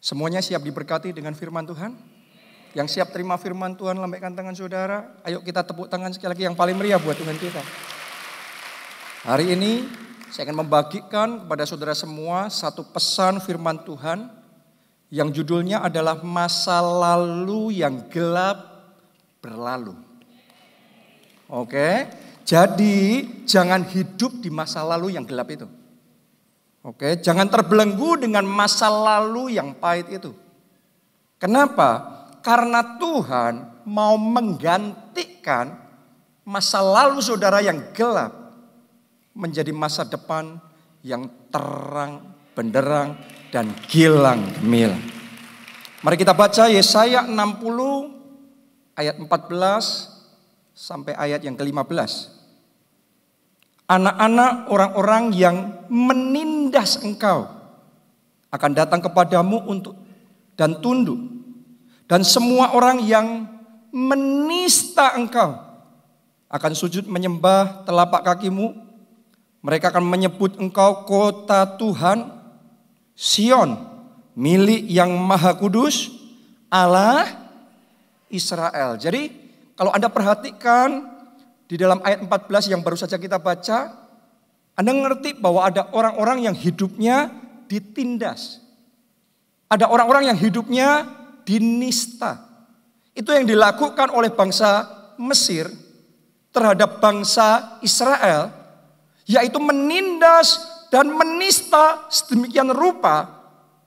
Semuanya siap diberkati dengan firman Tuhan? Yang siap terima firman Tuhan, lambaikan tangan saudara. Ayo kita tepuk tangan sekali lagi yang paling meriah buat Tuhan kita. Hari ini saya akan membagikan kepada saudara semua satu pesan firman Tuhan yang judulnya adalah masa lalu yang gelap berlalu. Oke, jadi jangan hidup di masa lalu yang gelap itu. Oke, jangan terbelenggu dengan masa lalu yang pahit itu. Kenapa? Karena Tuhan mau menggantikan masa lalu saudara yang gelap menjadi masa depan yang terang, benderang, dan gilang gemilang. Mari kita baca Yesaya 60 ayat 14 sampai ayat yang ke-15. Anak-anak orang-orang yang menindas engkau akan datang kepadamu untuk dan tunduk. Dan semua orang yang menista engkau akan sujud menyembah telapak kakimu. Mereka akan menyebut engkau kota Tuhan, Sion, milik yang maha kudus, Allah Israel. Jadi kalau Anda perhatikan di dalam ayat 14 yang baru saja kita baca, Anda ngerti bahwa ada orang-orang yang hidupnya ditindas. Ada orang-orang yang hidupnya dinista. Itu yang dilakukan oleh bangsa Mesir terhadap bangsa Israel, yaitu menindas dan menista sedemikian rupa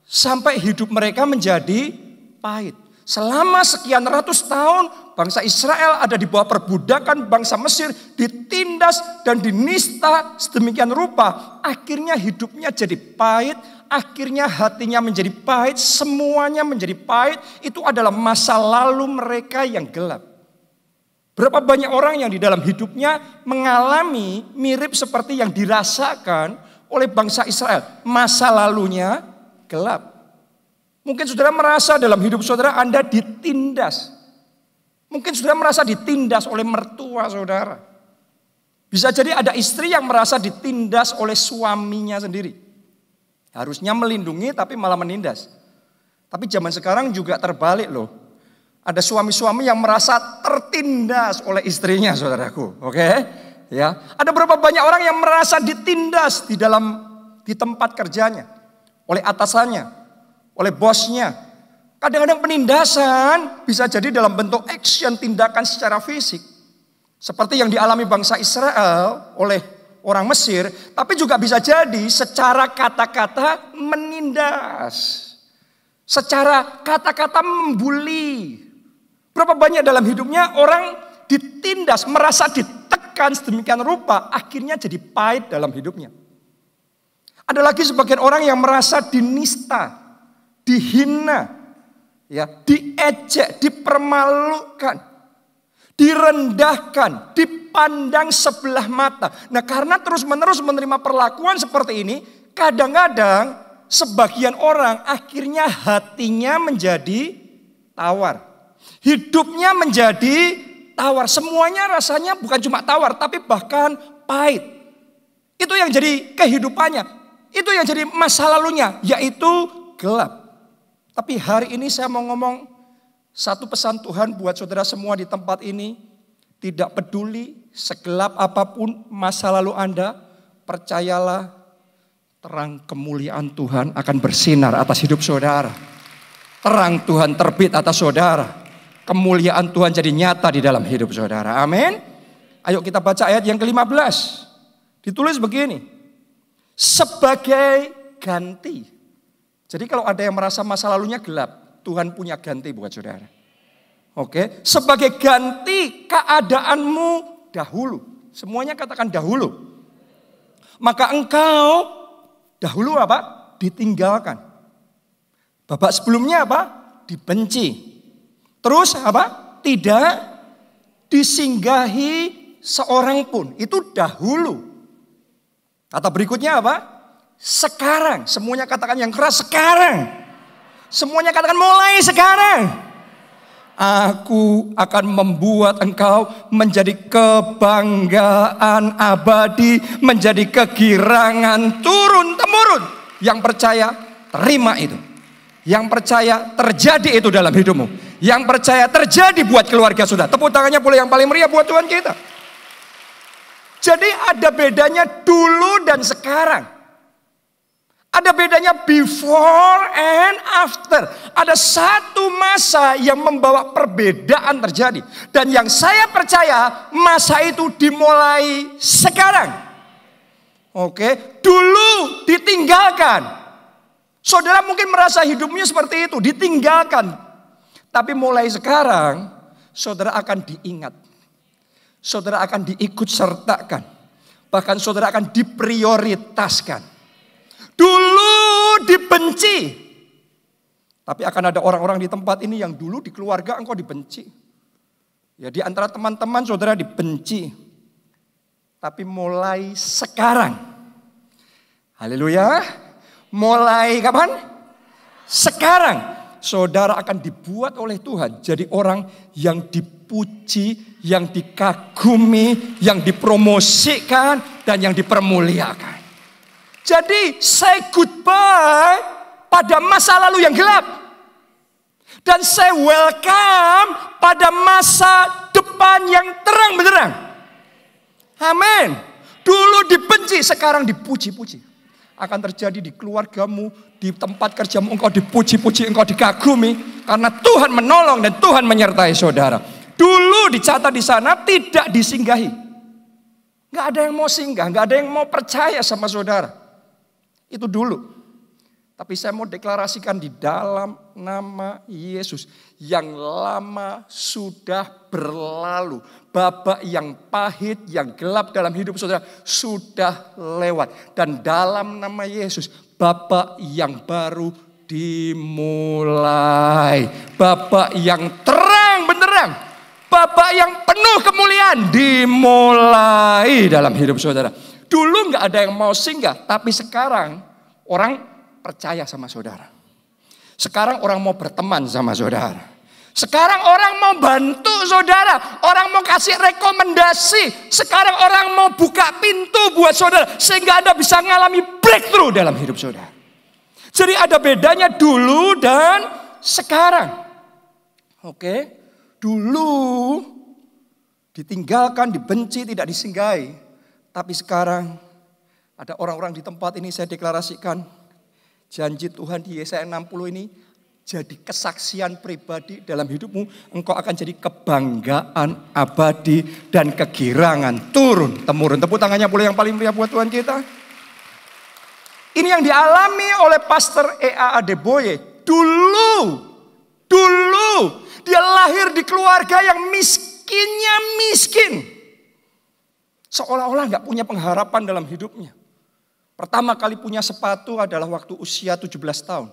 sampai hidup mereka menjadi pahit. Selama sekian ratus tahun bangsa Israel ada di bawah perbudakan bangsa Mesir, ditindas dan dinista sedemikian rupa. Akhirnya hidupnya jadi pahit, akhirnya hatinya menjadi pahit, semuanya menjadi pahit. Itu adalah masa lalu mereka yang gelap. Berapa banyak orang yang di dalam hidupnya mengalami mirip seperti yang dirasakan oleh bangsa Israel. Masa lalunya gelap. Mungkin saudara merasa dalam hidup saudara Anda ditindas. Mungkin saudara merasa ditindas oleh mertua saudara. Bisa jadi ada istri yang merasa ditindas oleh suaminya sendiri. Harusnya melindungi tapi malah menindas. Tapi zaman sekarang juga terbalik loh. Ada suami-suami yang merasa tertindas oleh istrinya saudaraku. Oke? Ya. Ada berapa banyak orang yang merasa ditindas di tempat kerjanya. Oleh atasannya. Oleh bosnya. Kadang-kadang penindasan bisa jadi dalam bentuk action, tindakan secara fisik. Seperti yang dialami bangsa Israel oleh orang Mesir. Tapi juga bisa jadi secara kata-kata menindas. Secara kata-kata membuli. Berapa banyak dalam hidupnya orang ditindas, merasa ditekan sedemikian rupa. Akhirnya jadi pahit dalam hidupnya. Ada lagi sebagian orang yang merasa dinista, dihina, ya, diejek, dipermalukan, direndahkan, dipandang sebelah mata. Nah, karena terus-menerus menerima perlakuan seperti ini, kadang-kadang sebagian orang akhirnya hatinya menjadi tawar. Hidupnya menjadi tawar. Semuanya rasanya bukan cuma tawar, tapi bahkan pahit. Itu yang jadi kehidupannya. Itu yang jadi masa lalunya, yaitu gelap. Tapi hari ini saya mau ngomong satu pesan Tuhan buat saudara semua di tempat ini. Tidak peduli segelap apapun masa lalu Anda, percayalah terang kemuliaan Tuhan akan bersinar atas hidup saudara. Terang Tuhan terbit atas saudara. Kemuliaan Tuhan jadi nyata di dalam hidup saudara. Amin. Ayo kita baca ayat yang ke-15. Ditulis begini. Sebagai ganti. Jadi kalau ada yang merasa masa lalunya gelap, Tuhan punya ganti buat saudara. Oke, sebagai ganti keadaanmu dahulu. Semuanya katakan dahulu. Maka engkau dahulu apa? Ditinggalkan. Babak sebelumnya apa? Dibenci. Terus apa? Tidak disinggahi seorang pun. Itu dahulu. Kata berikutnya apa? Sekarang. Semuanya katakan yang keras, sekarang. Semuanya katakan mulai sekarang. Aku akan membuat engkau menjadi kebanggaan abadi, menjadi kegirangan turun-temurun. Yang percaya, terima itu. Yang percaya terjadi itu dalam hidupmu. Yang percaya terjadi buat keluarga saudara. Tepuk tangannya boleh yang paling meriah buat Tuhan kita. Jadi ada bedanya dulu dan sekarang. Ada bedanya before and after. Ada satu masa yang membawa perbedaan terjadi. Dan yang saya percaya masa itu dimulai sekarang. Oke, dulu ditinggalkan. Saudara mungkin merasa hidupnya seperti itu, ditinggalkan. Tapi mulai sekarang, saudara akan diingat. Saudara akan diikut sertakan. Bahkan saudara akan diprioritaskan. Dulu dibenci. Tapi akan ada orang-orang di tempat ini yang dulu di keluarga engkau dibenci. Ya di antara teman-teman saudara dibenci. Tapi mulai sekarang. Haleluya. Mulai kapan? Sekarang saudara akan dibuat oleh Tuhan jadi orang yang dipuji, yang dikagumi, yang dipromosikan, dan yang dipermuliakan. Jadi say goodbye pada masa lalu yang gelap. Dan say welcome pada masa depan yang terang benderang. Amin. Dulu dibenci, sekarang dipuji-puji. Akan terjadi di keluargamu, di tempat kerjamu, engkau dipuji-puji, engkau dikagumi. Karena Tuhan menolong dan Tuhan menyertai saudara. Dulu dicatat di sana tidak disinggahi. Gak ada yang mau singgah, gak ada yang mau percaya sama saudara. Itu dulu. Tapi saya mau deklarasikan di dalam nama Yesus. Yang lama sudah berlalu. Babak yang pahit, yang gelap dalam hidup saudara sudah lewat. Dan dalam nama Yesus, babak yang baru dimulai. Babak yang terang benderang. Babak yang penuh kemuliaan dimulai dalam hidup saudara. Dulu gak ada yang mau singgah, tapi sekarang orang percaya sama saudara. Sekarang orang mau berteman sama saudara. Sekarang orang mau bantu saudara. Orang mau kasih rekomendasi. Sekarang orang mau buka pintu buat saudara. Sehingga Anda bisa mengalami breakthrough dalam hidup saudara. Jadi ada bedanya dulu dan sekarang. Oke. Dulu ditinggalkan, dibenci, tidak disinggahi. Tapi sekarang ada orang-orang di tempat ini saya deklarasikan. Janji Tuhan di Yesaya 60 ini jadi kesaksian pribadi dalam hidupmu. Engkau akan jadi kebanggaan abadi dan kegirangan turun temurun. Tepuk tangannya boleh yang paling meriah buat Tuhan kita. Ini yang dialami oleh Pastor E.A. Adeboye. Dulu dia lahir di keluarga yang miskinnya miskin. Seolah-olah gak punya pengharapan dalam hidupnya. Pertama kali punya sepatu adalah waktu usia 17 tahun.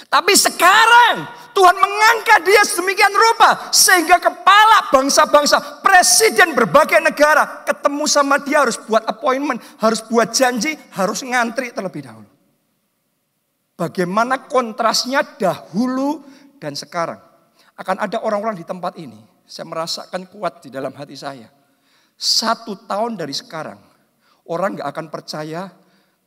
Tapi sekarang Tuhan mengangkat dia sedemikian rupa. Sehingga kepala bangsa-bangsa, presiden berbagai negara ketemu sama dia harus buat appointment, harus buat janji, harus ngantri terlebih dahulu. Bagaimana kontrasnya dahulu dan sekarang. Akan ada orang-orang di tempat ini. Saya merasakan kuat di dalam hati saya. 1 tahun dari sekarang, orang gak akan percaya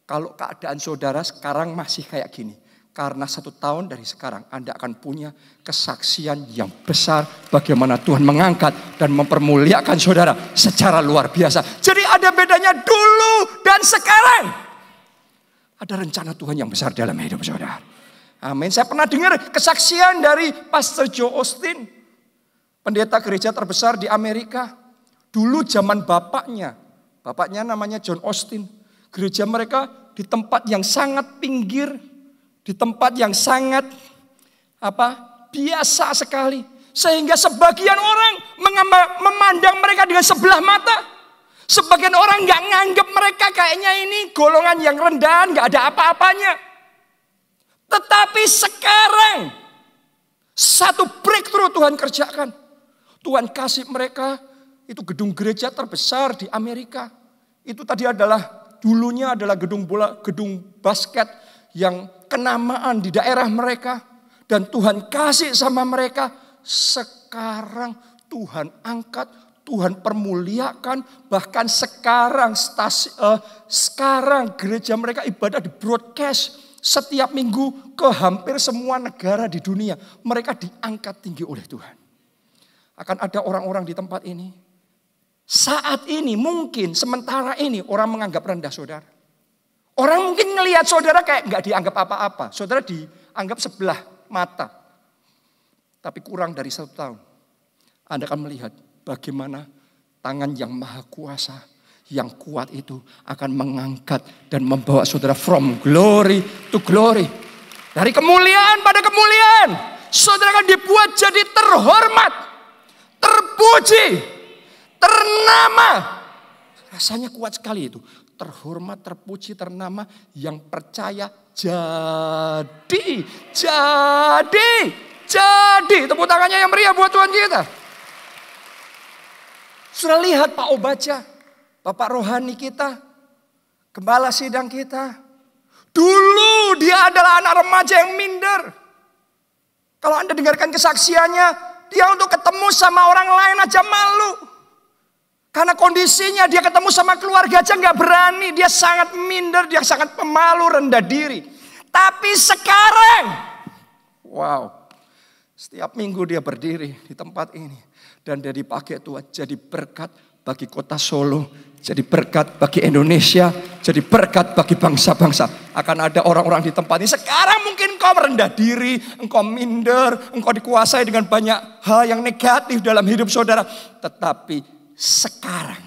kalau keadaan saudara sekarang masih kayak gini. Karena 1 tahun dari sekarang Anda akan punya kesaksian yang besar. Bagaimana Tuhan mengangkat dan mempermuliakan saudara secara luar biasa. Jadi ada bedanya dulu dan sekarang. Ada rencana Tuhan yang besar dalam hidup saudara. Amin. Saya pernah dengar kesaksian dari Pastor Joe Austin. Pendeta gereja terbesar di Amerika. Dulu zaman bapaknya namanya John Austin. Gereja mereka di tempat yang sangat pinggir, di tempat yang sangat biasa sekali. Sehingga sebagian orang memandang mereka dengan sebelah mata. Sebagian orang gak nganggep mereka kayaknya ini golongan yang rendahan, gak ada apa-apanya. Tetapi sekarang, satu breakthrough Tuhan kerjakan. Tuhan kasih mereka, itu gedung gereja terbesar di Amerika. Itu tadi dulunya adalah gedung basket yang kenamaan di daerah mereka. Dan Tuhan kasih sama mereka. Sekarang Tuhan angkat, Tuhan permuliakan. Bahkan sekarang gereja mereka ibadah di broadcast. setiap minggu ke hampir semua negara di dunia. Mereka diangkat tinggi oleh Tuhan. Akan ada orang-orang di tempat ini. Saat ini mungkin sementara ini orang menganggap rendah saudara. Orang mungkin ngelihat saudara kayak nggak dianggap apa-apa. Saudara dianggap sebelah mata. Tapi kurang dari 1 tahun. Anda akan melihat bagaimana tangan yang maha kuasa, yang kuat itu akan mengangkat dan membawa saudara from glory to glory. Dari kemuliaan pada kemuliaan. Saudara akan dibuat jadi terhormat, terpuji, ternama. Rasanya kuat sekali itu. Terhormat, terpuji, ternama, yang percaya jadi. Tepuk tangannya yang meriah buat Tuhan kita. Sudah lihat Pak Obaja, Bapak rohani kita, gembala sidang kita. Dulu dia adalah anak remaja yang minder. Kalau Anda dengarkan kesaksiannya, dia untuk ketemu sama orang lain aja malu. Karena kondisinya dia ketemu sama keluarga aja gak berani. Dia sangat minder, dia sangat pemalu, rendah diri. Tapi sekarang, wow, setiap minggu dia berdiri di tempat ini. Dan dia dipakai Tuhan jadi berkat bagi kota Solo, jadi berkat bagi Indonesia, jadi berkat bagi bangsa-bangsa. Akan ada orang-orang di tempat ini. Sekarang mungkin engkau merendah diri, engkau minder, engkau dikuasai dengan banyak hal yang negatif dalam hidup saudara. Tetapi sekarang,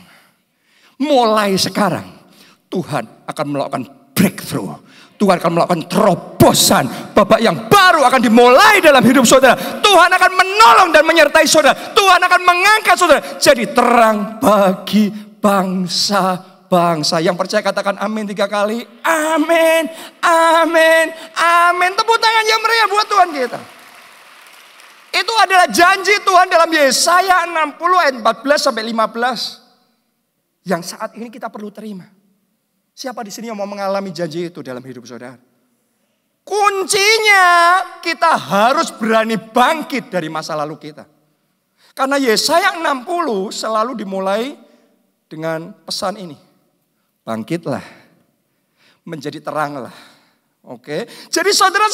mulai sekarang, Tuhan akan melakukan breakthrough. Tuhan akan melakukan terobosan. Babak yang baru akan dimulai dalam hidup saudara. Tuhan akan menolong dan menyertai saudara. Tuhan akan mengangkat saudara jadi terang bagi bangsa-bangsa. Yang percaya katakan amin 3 kali. Amin, amin, amin. Tepuk tangan yang meriah buat Tuhan kita. Itu adalah janji Tuhan dalam Yesaya 60 ayat 14 sampai 15. Yang saat ini kita perlu terima. Siapa di sini yang mau mengalami janji itu dalam hidup saudara? Kuncinya kita harus berani bangkit dari masa lalu kita. Karena Yesaya 60 selalu dimulai dengan pesan ini. Bangkitlah, menjadi teranglah. Oke, jadi saudara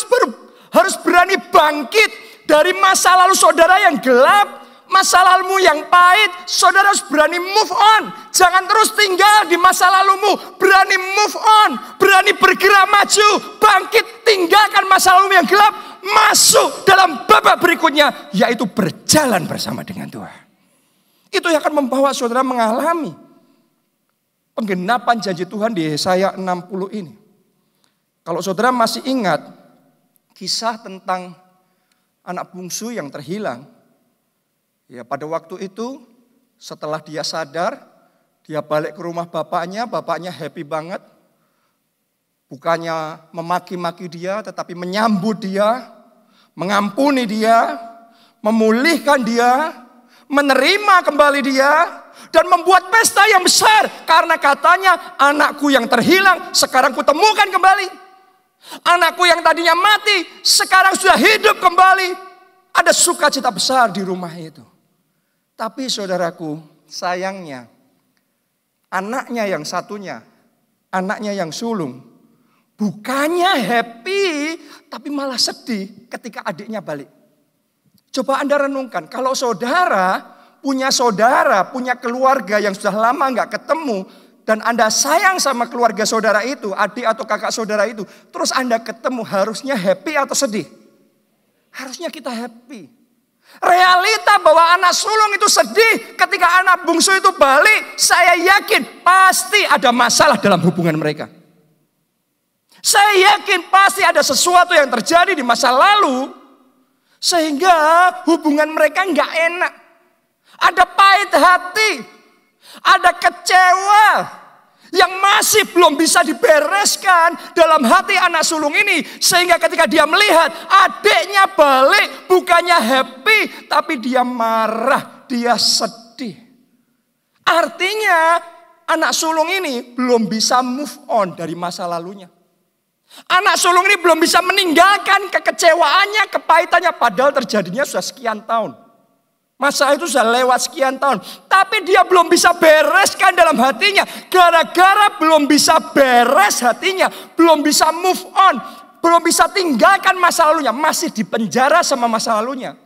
harus berani bangkit dari masa lalu saudara yang gelap. Masa lalumu yang pahit, saudara harus berani move on. Jangan terus tinggal di masa lalumu. Berani move on, berani bergerak maju, bangkit, tinggalkan masa lalumu yang gelap. Masuk dalam babak berikutnya, yaitu berjalan bersama dengan Tuhan. Itu yang akan membawa saudara mengalami penggenapan janji Tuhan di Yesaya 60 ini. Kalau saudara masih ingat kisah tentang anak bungsu yang terhilang. Ya, pada waktu itu setelah dia sadar, dia balik ke rumah bapaknya happy banget. Bukannya memaki-maki dia, tetapi menyambut dia, mengampuni dia, memulihkan dia, menerima kembali dia, dan membuat pesta yang besar. Karena katanya anakku yang terhilang sekarang kutemukan kembali. Anakku yang tadinya mati sekarang sudah hidup kembali. Ada sukacita besar di rumah itu. Tapi saudaraku, sayangnya anaknya yang satunya, anaknya yang sulung, bukannya happy, tapi malah sedih ketika adiknya balik. Coba Anda renungkan, kalau saudara, punya keluarga yang sudah lama nggak ketemu, dan Anda sayang sama keluarga saudara itu, adik atau kakak saudara itu, terus Anda ketemu, harusnya happy atau sedih? Harusnya kita happy. Realita bahwa anak sulung itu sedih ketika anak bungsu itu balik, saya yakin pasti ada masalah dalam hubungan mereka. Saya yakin pasti ada sesuatu yang terjadi di masa lalu sehingga hubungan mereka nggak enak. Ada pahit hati, ada kecewa yang masih belum bisa dibereskan dalam hati anak sulung ini. Sehingga ketika dia melihat adiknya balik, bukannya happy, tapi dia marah, dia sedih. Artinya anak sulung ini belum bisa move on dari masa lalunya. Anak sulung ini belum bisa meninggalkan kekecewaannya, kepahitannya, padahal terjadinya sudah sekian tahun. Masa itu sudah lewat sekian tahun. Tapi dia belum bisa bereskan dalam hatinya. Gara-gara belum bisa beres hatinya. Belum bisa move on. belum bisa tinggalkan masa lalunya, masih di penjara sama masa lalunya.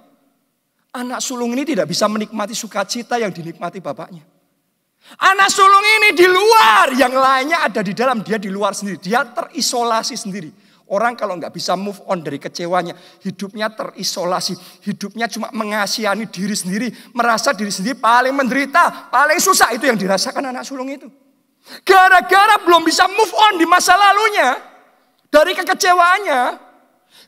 Anak sulung ini tidak bisa menikmati sukacita yang dinikmati bapaknya. Anak sulung ini di luar, yang lainnya ada di dalam, dia di luar sendiri. Dia terisolasi sendiri. Orang kalau nggak bisa move on dari kecewanya, hidupnya terisolasi. Hidupnya cuma mengasihani diri sendiri, merasa diri sendiri paling menderita, paling susah. Itu yang dirasakan anak sulung itu. Gara-gara belum bisa move on di masa lalunya, dari kekecewaannya,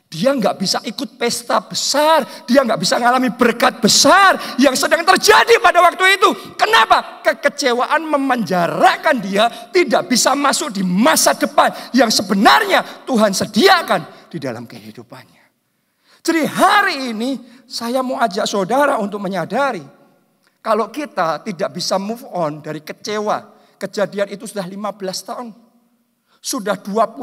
dia nggak bisa ikut pesta besar. Dia nggak bisa ngalami berkat besar yang sedang terjadi pada waktu itu. Kenapa? Kekecewaan memenjarakan dia tidak bisa masuk di masa depan yang sebenarnya Tuhan sediakan di dalam kehidupannya. Jadi hari ini saya mau ajak saudara untuk menyadari kalau kita tidak bisa move on dari kecewa. Kejadian itu sudah 15 tahun. Sudah 25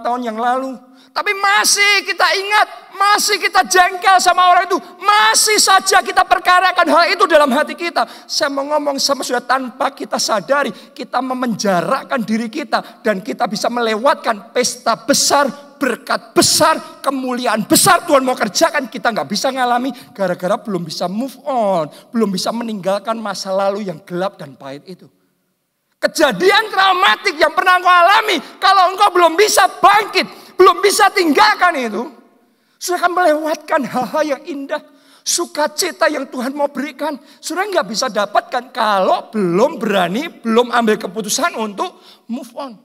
tahun yang lalu. Tapi masih kita ingat, masih kita jengkel sama orang itu. Masih saja kita perkarakan hal itu dalam hati kita. Saya mau ngomong sama saudara, tanpa kita sadari, kita memenjarakan diri kita. Dan kita bisa melewatkan pesta besar, berkat besar, kemuliaan besar Tuhan mau kerjakan. Kita gak bisa ngalami gara-gara belum bisa move on. Belum bisa meninggalkan masa lalu yang gelap dan pahit itu. Kejadian traumatik yang pernah engkau alami, kalau engkau belum bisa bangkit, belum bisa tinggalkan itu, sudah akan melewatkan hal-hal yang indah, sukacita yang Tuhan mau berikan, sudah nggak bisa dapatkan kalau belum berani, belum ambil keputusan untuk move on,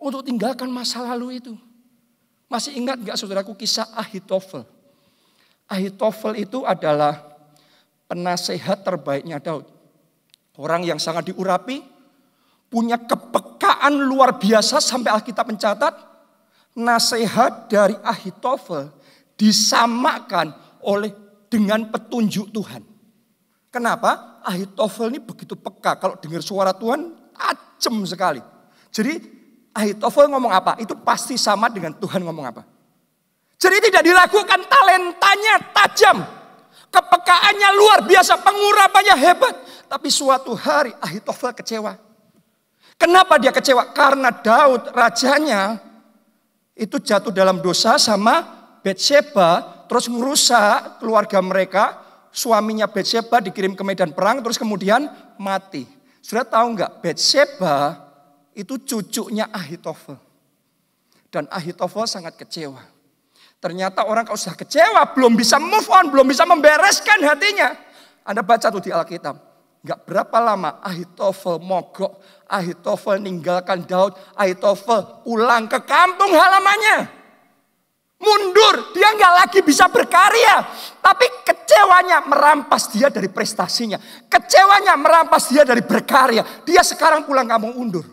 untuk tinggalkan masa lalu itu. Masih ingat nggak saudaraku kisah Ahitofel? Ahitofel itu adalah penasehat terbaiknya Daud, orang yang sangat diurapi. Punya kepekaan luar biasa sampai Alkitab mencatat. Nasihat dari Ahitofel disamakan dengan petunjuk Tuhan. Kenapa? Ahitofel ini begitu peka. Kalau dengar suara Tuhan tajam sekali. Jadi Ahitofel ngomong apa? Itu pasti sama dengan Tuhan ngomong apa. Jadi tidak diragukan, talentanya tajam. Kepekaannya luar biasa, pengurapannya hebat. Tapi suatu hari Ahitofel kecewa. Kenapa dia kecewa? Karena Daud rajanya itu jatuh dalam dosa sama Batsheba, terus merusak keluarga mereka. Suaminya Batsheba dikirim ke medan perang, terus kemudian mati. Sudah tahu nggak? Batsheba itu cucunya Ahitofel. Dan Ahitofel sangat kecewa. Ternyata orang kalau sudah kecewa, belum bisa move on, belum bisa membereskan hatinya. Anda baca tuh di Alkitab. Gak berapa lama Ahitofel mogok, Ahitofel ninggalkan Daud, Ahitofel pulang ke kampung halamannya. Mundur, dia gak lagi bisa berkarya. Tapi kecewanya merampas dia dari prestasinya. Kecewanya merampas dia dari berkarya. Dia sekarang pulang kampung undur.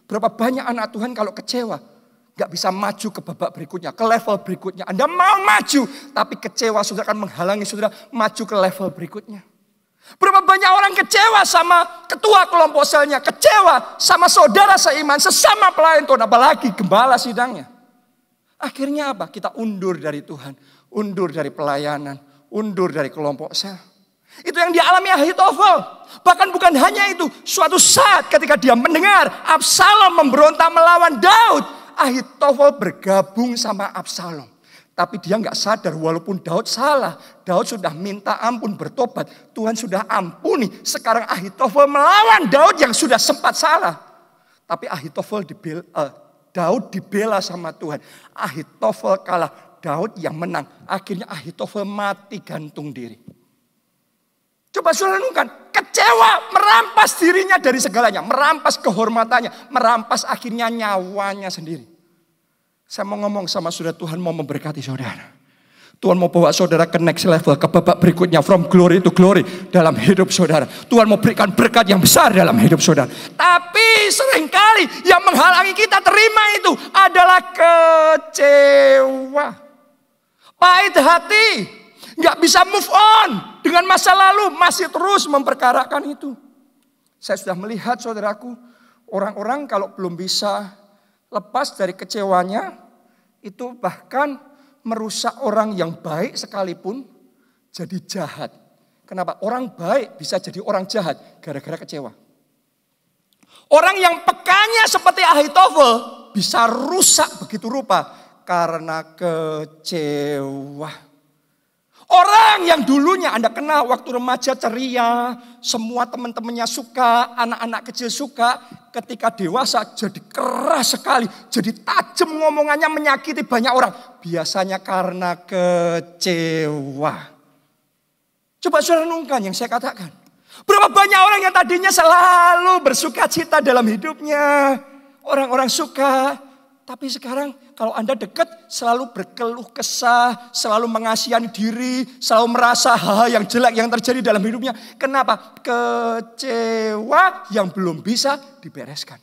Berapa banyak anak Tuhan kalau kecewa gak bisa maju ke babak berikutnya, ke level berikutnya. Anda mau maju, tapi kecewa sudah akan menghalangi saudara maju ke level berikutnya. Berapa banyak orang kecewa sama ketua kelompok selnya, kecewa sama saudara seiman, sesama pelayan Tuhan, apalagi gembala sidangnya. Akhirnya apa? Kita undur dari Tuhan, undur dari pelayanan, undur dari kelompok sel. Itu yang dialami Ahitofel. Bahkan bukan hanya itu, suatu saat ketika dia mendengar Absalom memberontak melawan Daud, Ahitofel bergabung sama Absalom. Tapi dia nggak sadar walaupun Daud salah. Daud sudah minta ampun, bertobat. Tuhan sudah ampuni. Sekarang Ahitofel melawan Daud yang sudah sempat salah. Tapi Daud dibela sama Tuhan. Ahitofel kalah, Daud yang menang. Akhirnya Ahitofel mati gantung diri. Coba saudara renungkan. Kecewa merampas dirinya dari segalanya. Merampas kehormatannya. Merampas akhirnya nyawanya sendiri. Saya mau ngomong sama saudara, Tuhan mau memberkati saudara. Tuhan mau bawa saudara ke next level, ke babak berikutnya, from glory to glory dalam hidup saudara. Tuhan mau berikan berkat yang besar dalam hidup saudara. Tapi seringkali yang menghalangi kita terima itu adalah kecewa. Pahit hati, gak bisa move on dengan masa lalu, masih terus memperkarakan itu. Saya sudah melihat saudaraku, orang-orang kalau belum bisa lepas dari kecewanya, itu bahkan merusak orang yang baik sekalipun jadi jahat. Kenapa? Orang baik bisa jadi orang jahat gara-gara kecewa. Orang yang pekanya seperti Ahitofel bisa rusak begitu rupa Karena kecewa. Orang yang dulunya Anda kenal waktu remaja ceria, semua teman-temannya suka, anak-anak kecil suka, ketika dewasa jadi keras sekali, jadi tajam ngomongannya, menyakiti banyak orang. Biasanya karena kecewa. Coba saudara renungkan yang saya katakan. Berapa banyak orang yang tadinya selalu bersuka cita dalam hidupnya. Orang-orang suka, tapi sekarang kalau Anda dekat selalu berkeluh kesah, selalu mengasihani diri, selalu merasa hal-hal yang jelek yang terjadi dalam hidupnya. Kenapa? Kecewa yang belum bisa dibereskan.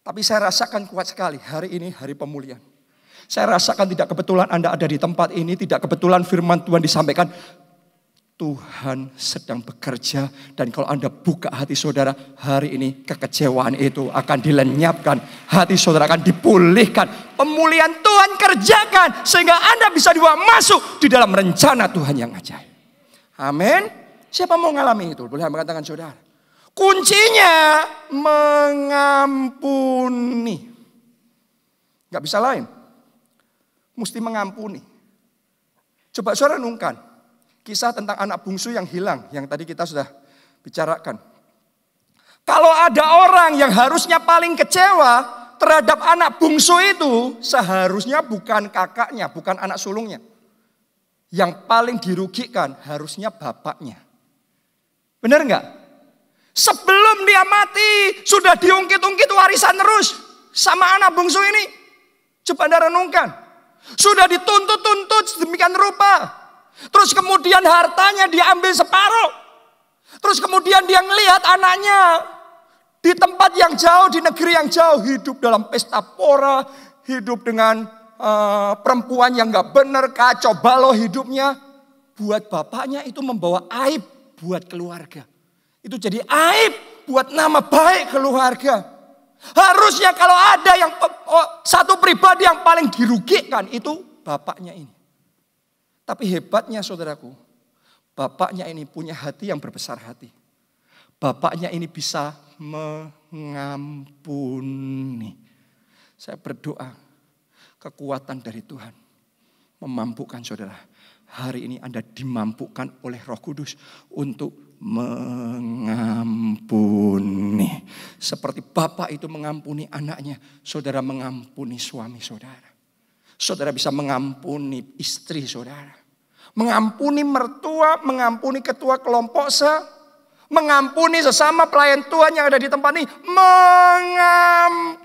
Tapi saya rasakan kuat sekali hari ini hari pemulihan. Saya rasakan tidak kebetulan Anda ada di tempat ini, tidak kebetulan firman Tuhan disampaikan. Tuhan sedang bekerja, dan kalau Anda buka hati saudara, hari ini kekecewaan itu akan dilenyapkan. Hati saudara akan dipulihkan. Pemulihan Tuhan kerjakan sehingga Anda bisa dibawa masuk di dalam rencana Tuhan yang ajaib. Amin. Siapa mau mengalami itu? Boleh mengatakan saudara. Kuncinya mengampuni. Gak bisa lain. Mesti mengampuni. Coba saudara renungkan. Kisah tentang anak bungsu yang hilang, yang tadi kita sudah bicarakan. Kalau ada orang yang harusnya paling kecewa terhadap anak bungsu itu, seharusnya bukan kakaknya, bukan anak sulungnya. Yang paling dirugikan harusnya bapaknya. Benar nggak? Sebelum dia mati, sudah diungkit-ungkit warisan terus sama anak bungsu ini. Coba Anda renungkan. Sudah dituntut-tuntut sedemikian rupa. Terus kemudian hartanya diambil separuh. Terus kemudian dia ngelihat anaknya di tempat yang jauh, di negeri yang jauh, hidup dalam pesta pora, hidup dengan perempuan yang gak benar, kacau balau hidupnya. Buat bapaknya itu membawa aib buat keluarga. Itu jadi aib buat nama baik keluarga. Harusnya kalau ada yang satu pribadi yang paling dirugikan itu bapaknya ini. Tapi hebatnya saudaraku, bapaknya ini punya hati yang berbesar hati. Bapaknya ini bisa mengampuni. Saya berdoa kekuatan dari Tuhan memampukan saudara. Hari ini Anda dimampukan oleh Roh Kudus untuk mengampuni. Seperti bapak itu mengampuni anaknya, saudara mengampuni suami saudara. Saudara bisa mengampuni istri saudara. Mengampuni mertua, mengampuni ketua kelompok mengampuni sesama pelayan Tuhan yang ada di tempat ini. Mengampuni.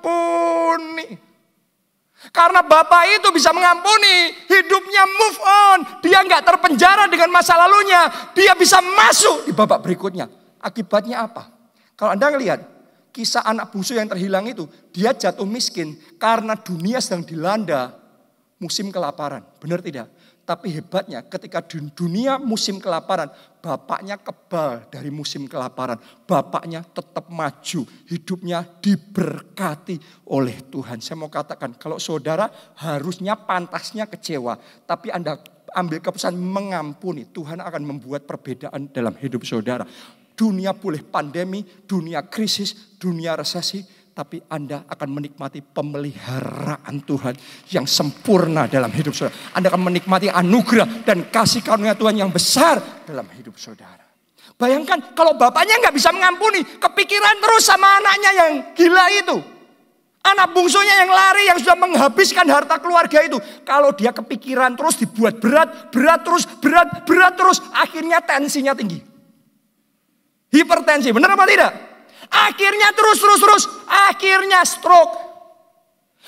Karena bapak itu bisa mengampuni, hidupnya move on. Dia nggak terpenjara dengan masa lalunya. Dia bisa masuk di babak berikutnya. Akibatnya apa? Kalau Anda ngelihat kisah anak bungsu yang terhilang itu, dia jatuh miskin karena dunia sedang dilanda musim kelaparan, benar tidak? Tapi hebatnya ketika dunia musim kelaparan, bapaknya kebal dari musim kelaparan. Bapaknya tetap maju, hidupnya diberkati oleh Tuhan. Saya mau katakan, kalau saudara harusnya pantasnya kecewa, tapi Anda ambil keputusan mengampuni, Tuhan akan membuat perbedaan dalam hidup saudara. Dunia boleh pandemi, dunia krisis, dunia resesi, tapi Anda akan menikmati pemeliharaan Tuhan yang sempurna dalam hidup saudara. Anda akan menikmati anugerah dan kasih karunia Tuhan yang besar dalam hidup saudara. Bayangkan kalau bapaknya nggak bisa mengampuni, kepikiran terus sama anaknya yang gila itu. Anak bungsunya yang lari, yang sudah menghabiskan harta keluarga itu. Kalau dia kepikiran terus, dibuat berat terus, akhirnya tensinya tinggi. Hipertensi, benar apa tidak? Akhirnya terus, akhirnya stroke.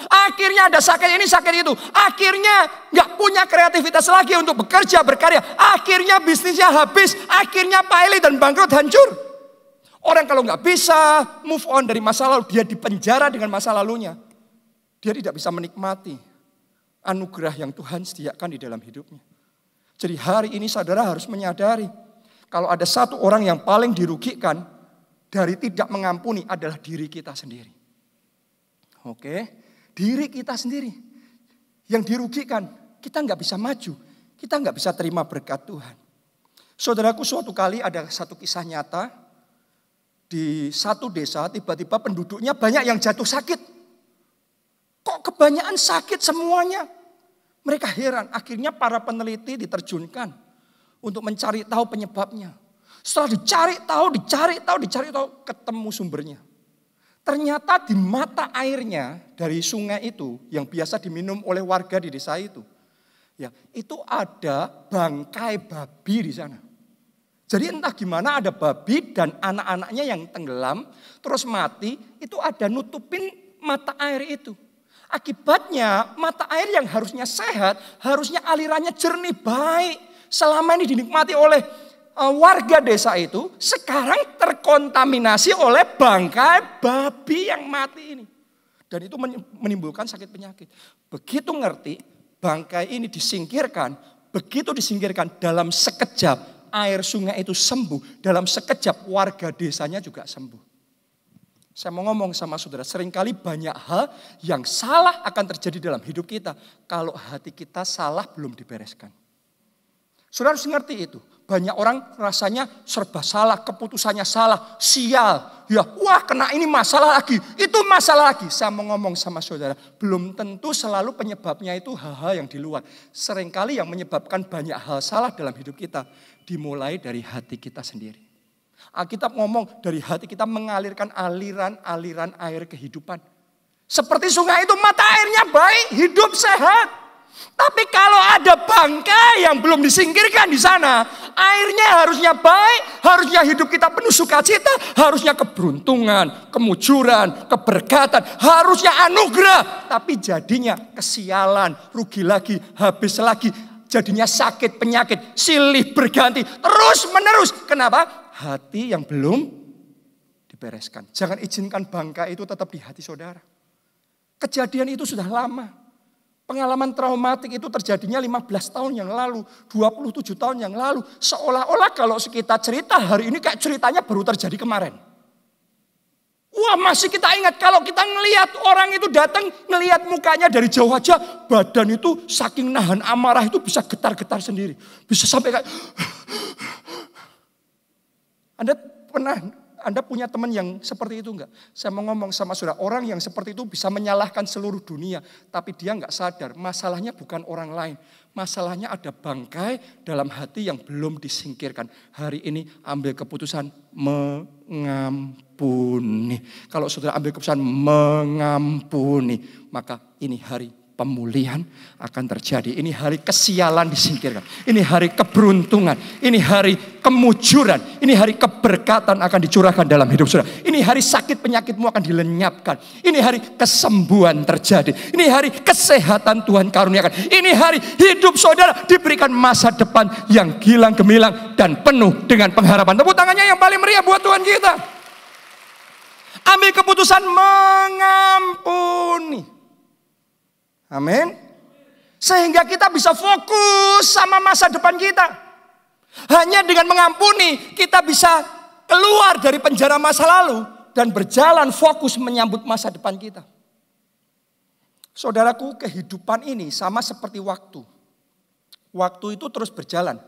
Akhirnya ada sakit ini, sakit itu. Akhirnya gak punya kreativitas lagi untuk bekerja, berkarya. Akhirnya bisnisnya habis, akhirnya pilot dan bangkrut, hancur. Orang kalau gak bisa move on dari masa lalu, dia dipenjara dengan masa lalunya. Dia tidak bisa menikmati anugerah yang Tuhan sediakan di dalam hidupnya. Jadi hari ini saudara harus menyadari, kalau ada satu orang yang paling dirugikan dari tidak mengampuni adalah diri kita sendiri. Oke, diri kita sendiri yang dirugikan. Kita nggak bisa maju, kita nggak bisa terima berkat Tuhan. Saudaraku, suatu kali ada satu kisah nyata di satu desa, tiba-tiba penduduknya banyak yang jatuh sakit. Kok kebanyakan sakit semuanya? Mereka heran. Akhirnya para peneliti diterjunkan untuk mencari tahu penyebabnya. Setelah dicari tahu, ketemu sumbernya. Ternyata di mata airnya dari sungai itu yang biasa diminum oleh warga di desa itu. Ya, itu ada bangkai babi di sana. Jadi entah gimana ada babi dan anak-anaknya yang tenggelam terus mati, itu ada nutupin mata air itu. Akibatnya mata air yang harusnya sehat, harusnya alirannya jernih baik, selama ini dinikmati oleh warga desa itu, sekarang terkontaminasi oleh bangkai babi yang mati ini. Dan itu menimbulkan sakit penyakit. Begitu ngerti, bangkai ini disingkirkan, begitu disingkirkan dalam sekejap, air sungai itu sembuh, dalam sekejap warga desanya juga sembuh. Saya mau ngomong sama saudara, seringkali banyak hal yang salah akan terjadi dalam hidup kita kalau hati kita salah belum dibereskan. Saudara harus ngerti itu. Banyak orang rasanya serba salah, keputusannya salah, sial. Ya, wah kena ini masalah lagi, itu masalah lagi. Saya mau ngomong sama saudara, belum tentu selalu penyebabnya itu hal-hal yang di luar. Seringkali yang menyebabkan banyak hal salah dalam hidup kita dimulai dari hati kita sendiri. Alkitab ngomong dari hati kita mengalirkan aliran-aliran air kehidupan. Seperti sungai itu mata airnya baik, hidup sehat. Tapi kalau ada bangkai yang belum disingkirkan di sana, airnya harusnya baik, harusnya hidup kita penuh sukacita, harusnya keberuntungan, kemujuran, keberkatan, harusnya anugerah. Tapi jadinya kesialan, rugi lagi, habis lagi, jadinya sakit, penyakit, silih berganti, terus menerus. Kenapa? Hati yang belum dibereskan. Jangan izinkan bangkai itu tetap di hati saudara. Kejadian itu sudah lama. Pengalaman traumatik itu terjadinya 15 tahun yang lalu, 27 tahun yang lalu. Seolah-olah kalau kita cerita hari ini kayak ceritanya baru terjadi kemarin. Wah masih kita ingat kalau kita ngelihat orang itu datang, ngelihat mukanya dari jauh aja, badan itu saking nahan amarah itu bisa getar-getar sendiri. Bisa sampai kayak... Anda punya teman yang seperti itu enggak? Saya mau ngomong sama saudara, orang yang seperti itu bisa menyalahkan seluruh dunia. Tapi dia enggak sadar, masalahnya bukan orang lain. Masalahnya ada bangkai dalam hati yang belum disingkirkan. Hari ini ambil keputusan mengampuni. Kalau saudara ambil keputusan mengampuni, maka ini hari pemulihan akan terjadi. Ini hari kesialan disingkirkan. Ini hari keberuntungan. Ini hari kemujuran. Ini hari keberkatan akan dicurahkan dalam hidup saudara. Ini hari sakit penyakitmu akan dilenyapkan. Ini hari kesembuhan terjadi. Ini hari kesehatan Tuhan karuniakan. Ini hari hidup saudara diberikan masa depan yang gilang gemilang dan penuh dengan pengharapan. Tepuk tangannya yang paling meriah buat Tuhan kita. Ambil keputusan mengampuni. Amin. Sehingga kita bisa fokus sama masa depan kita. Hanya dengan mengampuni kita bisa keluar dari penjara masa lalu dan berjalan fokus menyambut masa depan kita. Saudaraku, kehidupan ini sama seperti waktu. Waktu itu terus berjalan.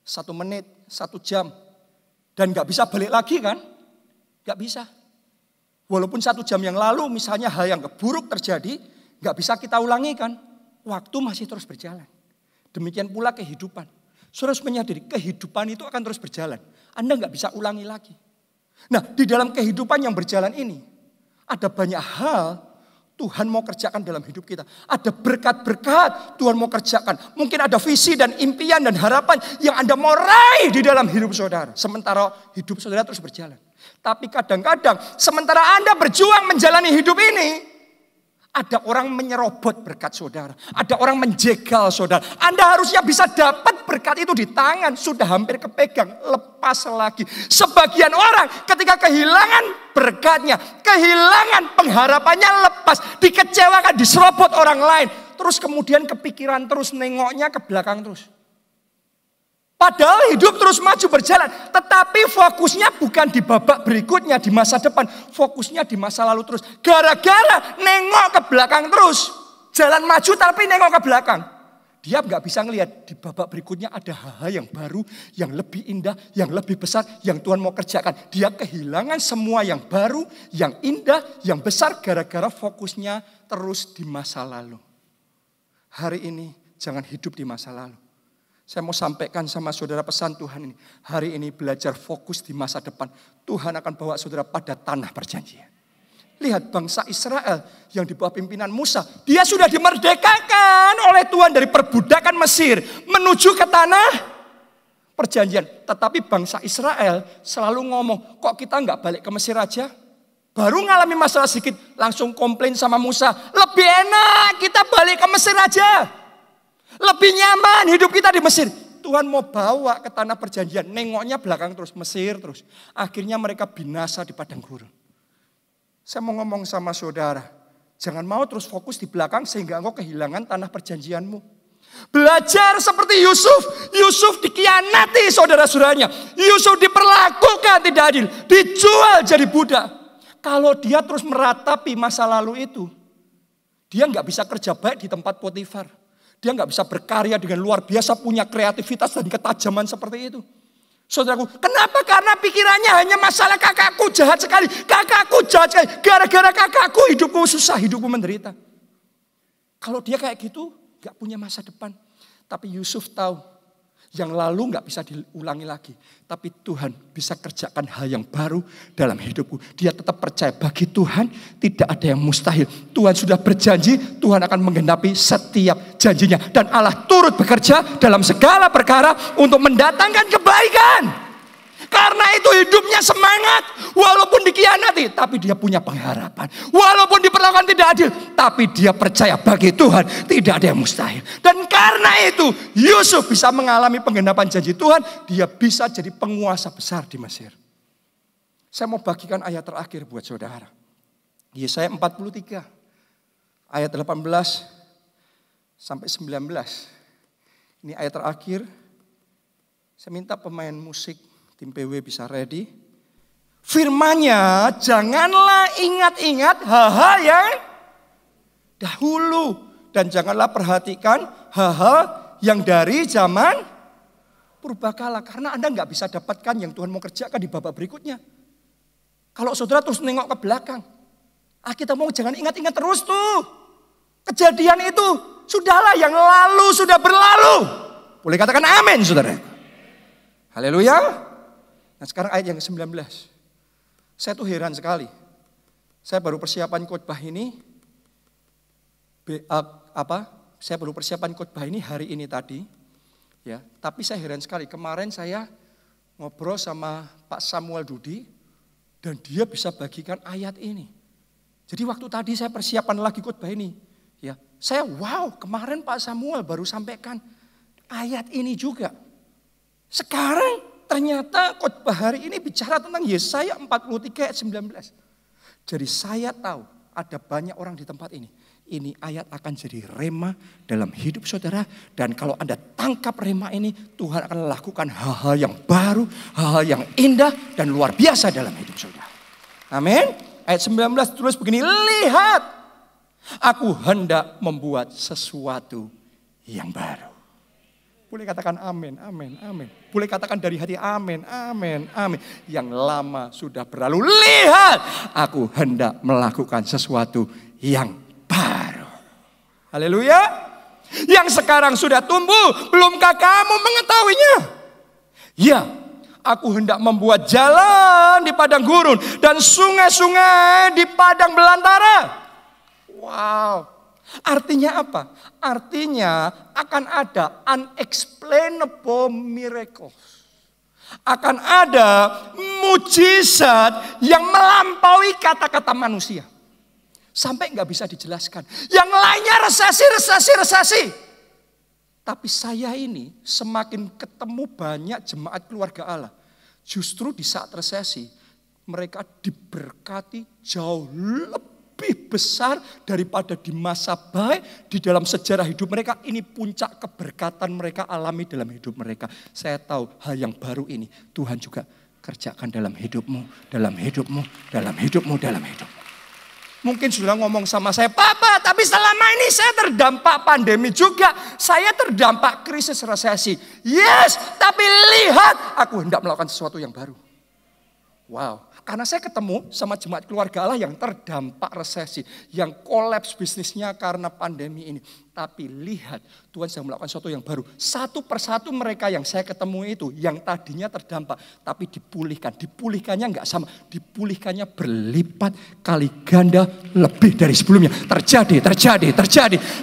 1 menit, 1 jam. Dan gak bisa balik lagi kan? Gak bisa. Walaupun 1 jam yang lalu misalnya hal yang buruk terjadi, gak bisa kita ulangi kan? Waktu masih terus berjalan. Demikian pula kehidupan. Saudara harus menyadari kehidupan itu akan terus berjalan. Anda gak bisa ulangi lagi. Nah di dalam kehidupan yang berjalan ini, ada banyak hal Tuhan mau kerjakan dalam hidup kita. Ada berkat-berkat Tuhan mau kerjakan. Mungkin ada visi dan impian dan harapan yang Anda mau raih di dalam hidup saudara. Sementara hidup saudara terus berjalan. Tapi kadang-kadang sementara Anda berjuang menjalani hidup ini, ada orang menyerobot berkat saudara. Ada orang menjegal saudara. Anda harusnya bisa dapat berkat itu di tangan. Sudah hampir kepegang. Lepas lagi. Sebagian orang ketika kehilangan berkatnya. Kehilangan pengharapannya lepas. Dikecewakan, diserobot orang lain. Terus kemudian kepikiran terus nengoknya ke belakang terus. Padahal hidup terus maju berjalan. Tetapi fokusnya bukan di babak berikutnya, di masa depan. Fokusnya di masa lalu terus. Gara-gara nengok ke belakang terus. Jalan maju tapi nengok ke belakang. Dia nggak bisa ngelihat di babak berikutnya ada hal-hal yang baru, yang lebih indah, yang lebih besar, yang Tuhan mau kerjakan. Dia kehilangan semua yang baru, yang indah, yang besar gara-gara fokusnya terus di masa lalu. Hari ini jangan hidup di masa lalu. Saya mau sampaikan sama saudara pesan Tuhan ini. Hari ini belajar fokus di masa depan. Tuhan akan bawa saudara pada tanah perjanjian. Lihat bangsa Israel yang di bawah pimpinan Musa. Dia sudah dimerdekakan oleh Tuhan dari perbudakan Mesir menuju ke tanah perjanjian. Tetapi bangsa Israel selalu ngomong, kok kita nggak balik ke Mesir aja? Baru ngalami masalah sedikit langsung komplain sama Musa. Lebih enak kita balik ke Mesir aja. Lebih nyaman hidup kita di Mesir. Tuhan mau bawa ke tanah perjanjian. Nengoknya belakang terus, Mesir terus. Akhirnya mereka binasa di padang gurun. Saya mau ngomong sama saudara, jangan mau terus fokus di belakang sehingga engkau kehilangan tanah perjanjianmu. Belajar seperti Yusuf. Yusuf dikhianati saudara-saudaranya. Yusuf diperlakukan tidak adil, dijual jadi budak. Kalau dia terus meratapi masa lalu itu, dia nggak bisa kerja baik di tempat Potifar. Dia nggak bisa berkarya dengan luar biasa, punya kreativitas dan ketajaman seperti itu. Saudaraku, kenapa? Karena pikirannya hanya masalah kakakku jahat sekali. Kakakku jahat sekali. Gara-gara kakakku hidupku susah, hidupku menderita. Kalau dia kayak gitu, gak punya masa depan. Tapi Yusuf tahu, yang lalu gak bisa diulangi lagi. Tapi Tuhan bisa kerjakan hal yang baru dalam hidupku. Dia tetap percaya bagi Tuhan tidak ada yang mustahil. Tuhan sudah berjanji, Tuhan akan menggenapi setiap janjinya. Dan Allah turut bekerja dalam segala perkara untuk mendatangkan kebaikan. Karena itu hidupnya semangat. Walaupun dikhianati, tapi dia punya pengharapan. Walaupun diperlakukan tidak adil, tapi dia percaya bagi Tuhan tidak ada yang mustahil. Dan karena itu Yusuf bisa mengalami penggenapan janji Tuhan. Dia bisa jadi penguasa besar di Mesir. Saya mau bagikan ayat terakhir buat saudara. Yesaya 43 ayat 18 sampai 19. Ini ayat terakhir. Saya minta pemain musik tim PW bisa ready. Firman-Nya, janganlah ingat-ingat hal-hal yang dahulu. Dan janganlah perhatikan hal-hal yang dari zaman purbakala. Karena Anda nggak bisa dapatkan yang Tuhan mau kerjakan di babak berikutnya. Kalau saudara terus nengok ke belakang. Kita mau jangan ingat-ingat terus tuh. Kejadian itu, sudahlah yang lalu sudah berlalu. Boleh katakan amin saudara. Haleluya. Nah sekarang ayat yang ke-19. Saya tuh heran sekali. Saya baru persiapan khotbah ini. Saya baru persiapan khotbah ini hari ini tadi. Ya, tapi saya heran sekali. Kemarin saya ngobrol sama Pak Samuel Dudi. Dan dia bisa bagikan ayat ini. Jadi waktu tadi saya persiapan lagi khotbah ini. Ya, saya wow, kemarin Pak Samuel baru sampaikan ayat ini juga. Sekarang ternyata khotbah hari ini bicara tentang Yesaya 43 ayat 19. Jadi saya tahu ada banyak orang di tempat ini. Ini ayat akan jadi rema dalam hidup saudara. Dan kalau Anda tangkap rema ini, Tuhan akan lakukan hal-hal yang baru, hal-hal yang indah dan luar biasa dalam hidup saudara. Amin. Ayat 19 tulis begini, lihat, aku hendak membuat sesuatu yang baru. Boleh katakan amin, amin, amin. Boleh katakan dari hati amin, amin, amin. Yang lama sudah berlalu. Lihat, aku hendak melakukan sesuatu yang baru. Haleluya. Yang sekarang sudah tumbuh, belumkah kamu mengetahuinya? Ya, aku hendak membuat jalan di padang gurun dan sungai-sungai di padang belantara. Wow. Artinya apa? Artinya akan ada unexplainable miracles. Akan ada mujizat yang melampaui kata-kata manusia. Sampai nggak bisa dijelaskan. Yang lainnya resesi. Tapi saya ini semakin ketemu banyak jemaat keluarga Allah. Justru di saat resesi mereka diberkati jauh lebih besar daripada di masa baik di dalam sejarah hidup mereka. Ini puncak keberkatan mereka alami dalam hidup mereka. Saya tahu hal yang baru ini Tuhan juga kerjakan dalam hidupmu, dalam hidupmu, dalam hidupmu, dalam hidupmu. Mungkin saudara ngomong sama saya, Papa, tapi selama ini saya terdampak pandemi juga. Saya terdampak krisis resesi. Yes, tapi lihat, aku hendak melakukan sesuatu yang baru. Wow, karena saya ketemu sama jemaat keluarga Allah yang terdampak resesi. Yang kolaps bisnisnya karena pandemi ini. Tapi lihat, Tuhan sedang melakukan sesuatu yang baru. Satu persatu mereka yang saya ketemu itu, yang tadinya terdampak, tapi dipulihkan. Dipulihkannya enggak sama, dipulihkannya berlipat kali ganda lebih dari sebelumnya. Terjadi.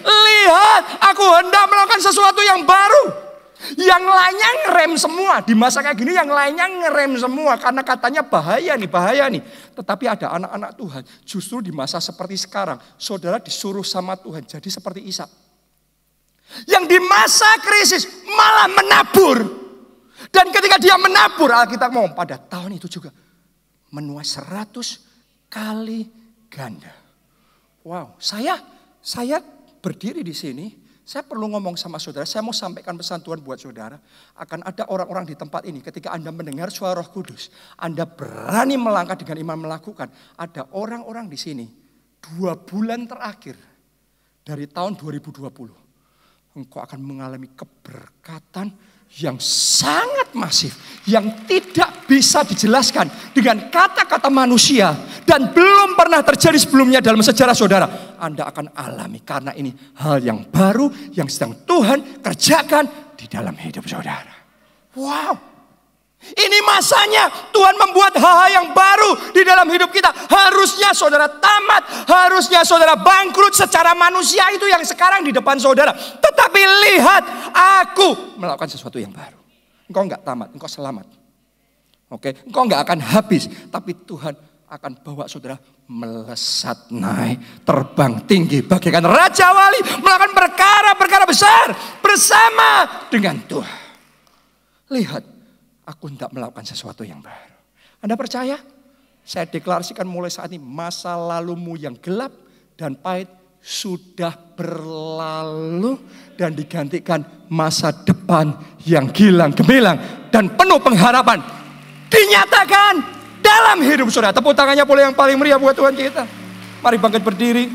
Lihat, aku hendak melakukan sesuatu yang baru. Yang lainnya ngerem semua. Di masa kayak gini yang lainnya ngerem semua. Karena katanya bahaya nih. Tetapi ada anak-anak Tuhan. Justru di masa seperti sekarang, saudara disuruh sama Tuhan jadi seperti Ishak. Yang di masa krisis malah menabur. Dan ketika dia menabur, Alkitab ngomong pada tahun itu juga menuai 100 kali ganda. Wow, saya berdiri di sini. Saya perlu ngomong sama saudara, saya mau sampaikan pesan Tuhan buat saudara. Akan ada orang-orang di tempat ini ketika Anda mendengar suara Roh Kudus, Anda berani melangkah dengan iman melakukan. Ada orang-orang di sini, 2 bulan terakhir dari tahun 2020. Engkau akan mengalami keberkatan yang sangat masif. Yang tidak bisa dijelaskan dengan kata-kata manusia. Dan belum pernah terjadi sebelumnya dalam sejarah saudara. Anda akan alami karena ini hal yang baru yang sedang Tuhan kerjakan di dalam hidup saudara. Wow. Ini masanya Tuhan membuat hal-hal yang baru di dalam hidup kita. Harusnya saudara tamat, harusnya saudara bangkrut secara manusia itu yang sekarang di depan saudara. Tetapi lihat, aku melakukan sesuatu yang baru. Engkau enggak tamat, engkau selamat. Oke, engkau enggak akan habis, tapi Tuhan akan bawa saudara melesat naik, terbang tinggi bagaikan Raja Wali, melakukan perkara-perkara besar bersama dengan Tuhan. Lihat, aku hendak melakukan sesuatu yang baru. Anda percaya? Saya deklarasikan mulai saat ini, masa lalumu yang gelap dan pahit sudah berlalu dan digantikan masa depan yang gilang gemilang dan penuh pengharapan dinyatakan dalam hidup saudara. Tepuk tangannya boleh yang paling meriah buat Tuhan kita. Mari bangkit berdiri.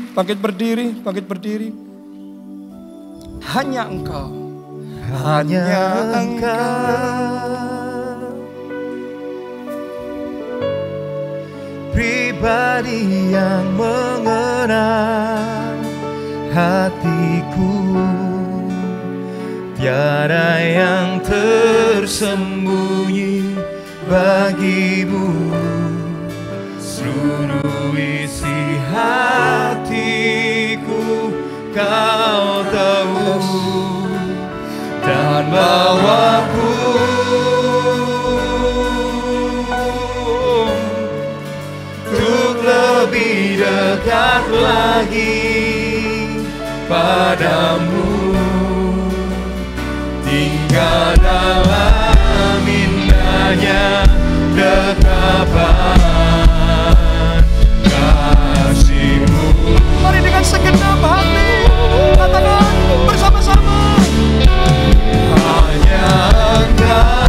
Hanya Engkau. Pribadi yang mengenal hatiku, tiada yang tersembunyi bagimu. Seluruh isi hatiku Kau tahu, dan bawaku untuk lebih dekat lagi padamu, tinggal dalam indahnya dekapan kasih-Mu. Mari dengan segenap hati katakan bersama-sama, hanya Engkau,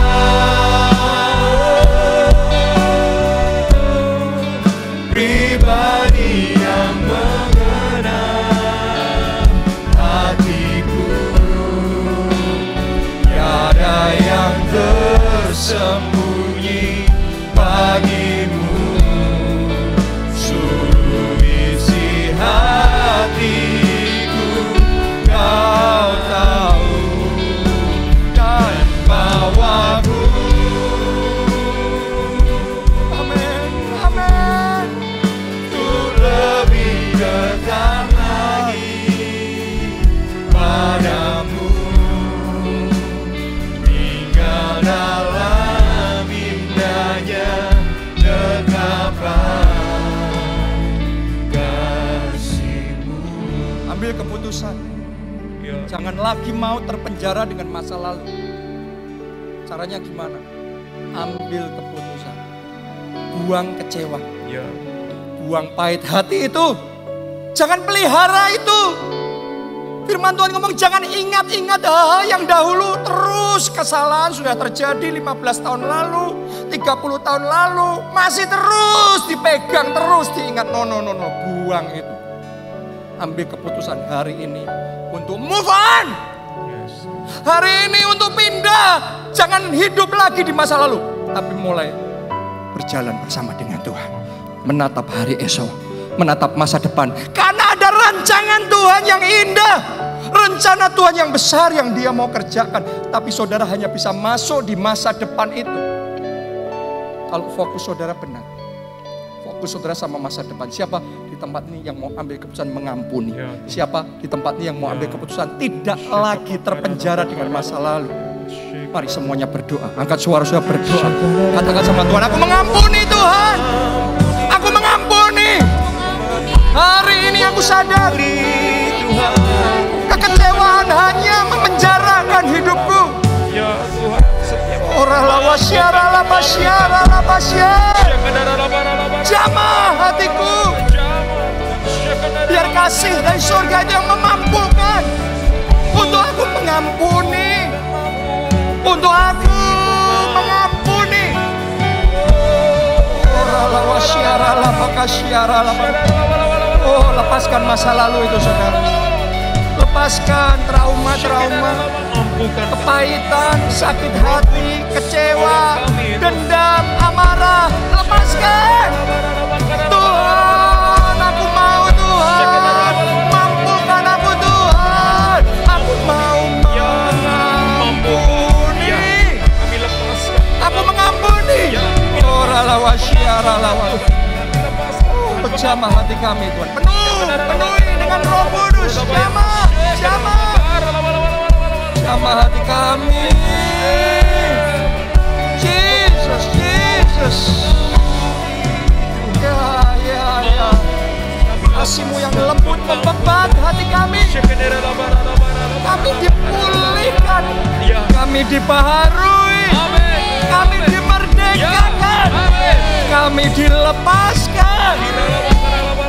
pribadi yang mengenal hatiku, tiada yang tersembunyi bagimu. Seluruh isi hatiku Kau tahu, dan bawaku untuk lebih dekat lagi padamu, tinggal dalam indahnya dekapan kasih-Mu. ambil keputusan. Jangan lagi mau terpenjara dengan masa lalu. Caranya gimana? Ambil keputusan. Buang kecewa. Buang pahit hati itu. Jangan pelihara itu. Firman Tuhan ngomong jangan ingat-ingat hal yang dahulu. Terus kesalahan sudah terjadi 15 tahun lalu, 30 30 tahun lalu masih terus dipegang, terus diingat. No, buang itu. Ambil keputusan hari ini untuk move on. Hari ini untuk pindah. Jangan hidup lagi di masa lalu, tapi mulai berjalan bersama dengan Tuhan. Menatap hari esok, menatap masa depan. Karena ada rancangan Tuhan yang indah, rencana Tuhan yang besar yang Dia mau kerjakan. Tapi saudara hanya bisa masuk di masa depan itu kalau fokus saudara benar. Fokus saudara sama masa depan. Siapa di tempat ini yang mau ambil keputusan mengampuni? Siapa di tempat ini yang mau ambil keputusan tidak lagi terpenjara dengan masa lalu? Mari semuanya berdoa. Angkat suara sudah berdoa. Katakan sama Tuhan, aku mengampuni Tuhan. Aku mengampuni. Hari ini aku sadari kekecewaan hanya memenjarakan hidupku. Jamah hatiku. Biar kasih dari surga itu yang memampukan untuk aku mengampuni. Untuk aku mengampuni. Oh, lepaskan masa lalu itu saudara. Lepaskan trauma-trauma, kepahitan, sakit hati, kecewa, dendam, amarah. Lepaskan. Tuhan, aku mau Tuhan. Mampukan aku Tuhan. Aku mau mengampuni. Aku mengampuni. Jamah hati kami Tuhan. Penuhi dengan Roh Kudus. Jamah hati kami. Jesus. Ya. Kasih-Mu yang lembut membebat hati kami. Kami dipulihkan. Kami dibaharui. Kami dimerdekakan. Kami dilepaskan.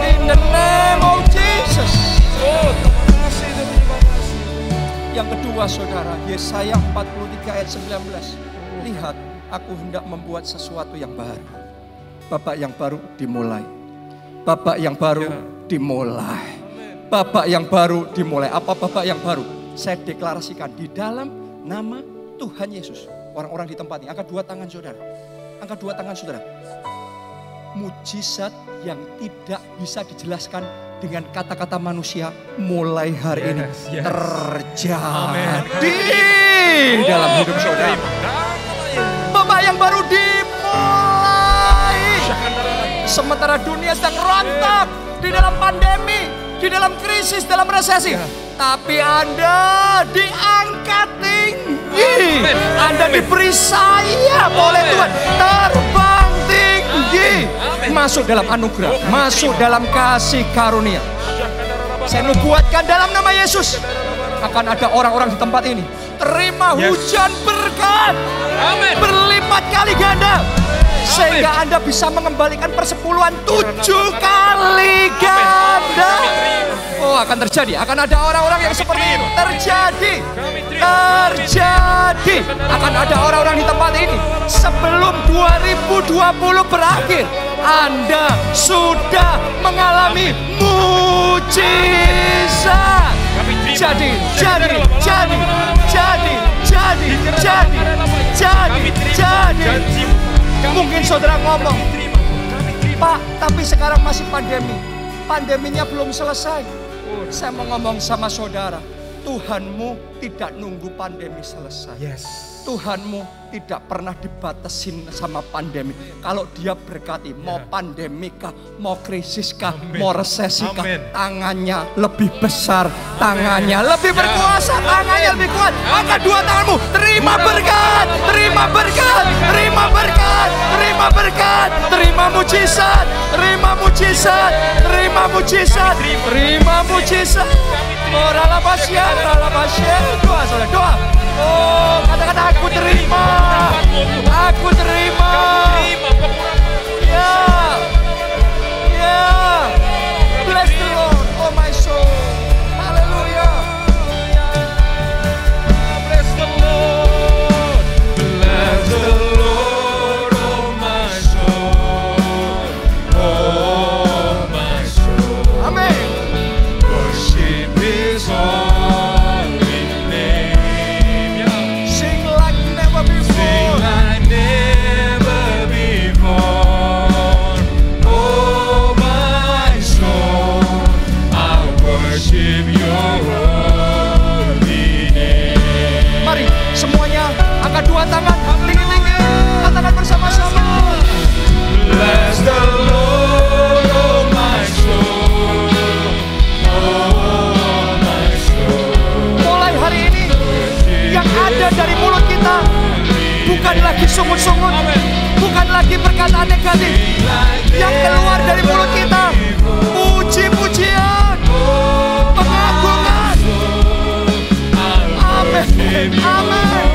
In the name of Jesus. Yang kedua saudara, Yesaya 43 ayat 19. Lihat, aku hendak membuat sesuatu yang baru. Babak yang baru dimulai. Babak yang baru dimulai. Babak yang baru dimulai. Apa babak yang baru? Saya deklarasikan di dalam nama Tuhan Yesus. Orang-orang di tempat ini, angkat dua tangan saudara. Angkat dua tangan saudara. Mujizat yang tidak bisa dijelaskan dengan kata-kata manusia mulai hari ini terjadi dalam hidup saudara. Babak yang baru dimulai. Sementara dunia sedang rontok di dalam pandemi, di dalam krisis, dalam resesi. Tapi Anda diangkat tinggi. Anda diberi sayap oleh Tuhan. Terbang tinggi. Masuk dalam anugerah. Masuk dalam kasih karunia. Saya nubuatkan dalam nama Yesus. Akan ada orang-orang di tempat ini. Terima hujan berkat. Berlipat kali ganda. Sehingga Anda bisa mengembalikan persepuluhan 7 kali ganda. Oh, akan terjadi. Akan ada orang-orang yang seperti itu. Terjadi. Akan ada orang-orang di tempat ini. Sebelum 2020 berakhir, Anda sudah mengalami mujizat. Jadi. Mungkin saudara ngomong, Pak, tapi sekarang masih pandemi. Pandeminya belum selesai. Saya mau ngomong sama saudara, Tuhanmu tidak nunggu pandemi selesai. Tuhanmu tidak pernah dibatasin sama pandemi. Kalau Dia berkati, mau pandemi kah, mau krisis kah, mau resesi kah, tangannya lebih besar, tangannya lebih berkuasa, tangannya lebih kuat. Angkat dua tanganmu, terima berkat, terima berkat, terima berkat, terima berkat, terima mujizat, terima mujizat, terima mujizat, terima mujizat. Doa saudara, doa. Oh, kata-kata aku terima. Aku terima. Ya. Bless the Lord, oh my soul. Hallelujah. Bless the Lord. Bless the Lord, oh Angkat tangan, tinggi-tinggi, katakan bersama-sama. Bless the Lord, oh my soul, oh my soul. Mulai hari ini, yang ada dari mulut kita bukan lagi sungut-sungut, bukan lagi perkataan negatif. Yang keluar dari mulut kita puji-pujian, pengagungan. Amin, amin.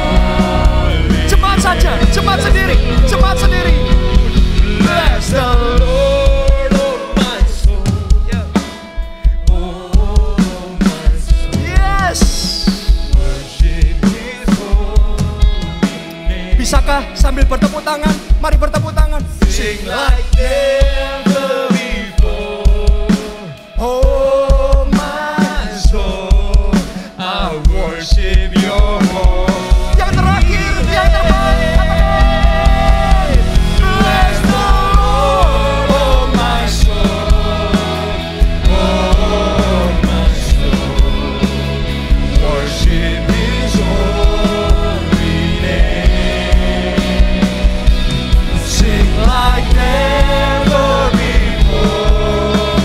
Jemaat saja, jemaat sendiri, jemaat sendiri. Bless the Lord, oh my soul, oh my soul. Yes. Worship His holy name. Bisakah sambil bertepuk tangan? Mari bertepuk tangan. Sing like never before. Oh my soul, I worship Your holy. Yang terakhir, yang terbaik. Bless the Lord, oh my soul, oh my soul. Worship His holy name. Sing like never before.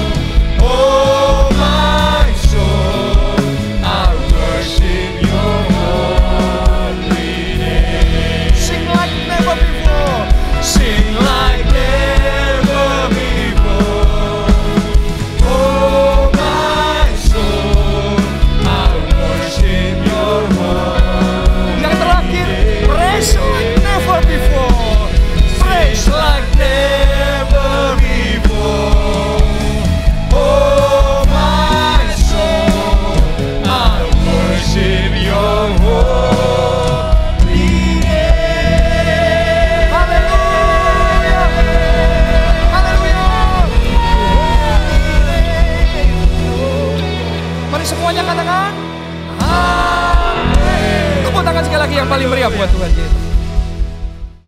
Oh my soul, I worship Your holy name. Sing like never before. Sing like never before. Oh my soul, I worship Your holy. Yang terakhir, praise like never before. Praise like never before. Oh my soul, I worship Your holy name. Haleluya. Haleluya. Mari semuanya katakan. Amin. Tepuk tangan sekali lagi yang paling meriah buat Tuhan kita.